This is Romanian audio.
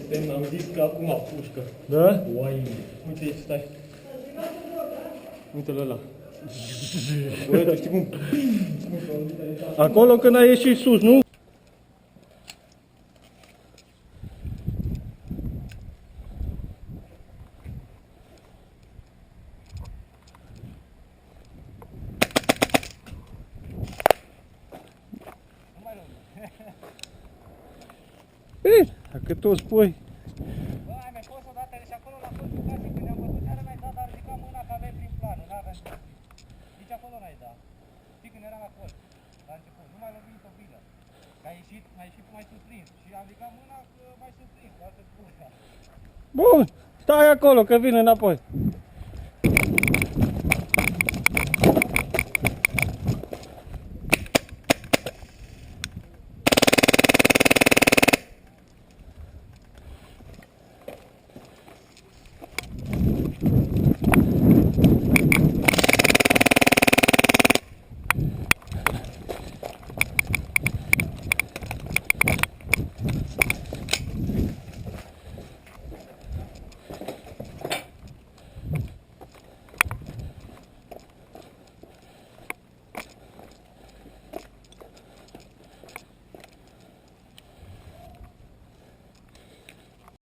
prieten, am zis că acum pușcă. Da? Uai, uite aici, stai. Uite-l ăla. Bă, tu știi cum? Acolo când ai ieșit sus, nu? Bine, dacă tot spui. Bă, ai mai fost odată și acolo la fost jucații când ne-am bătut, chiar n-ai dat, dar ridica mâna că aveai prin plană, n-aveam ce. Nici acolo n-ai dat. Știi când eram acolo, la început, nu mai lovim nicio bilă. Că ai ieșit mai surprins și am ridicat mâna că mai surprins, altă pula. Bun, stai acolo că vine înapoi.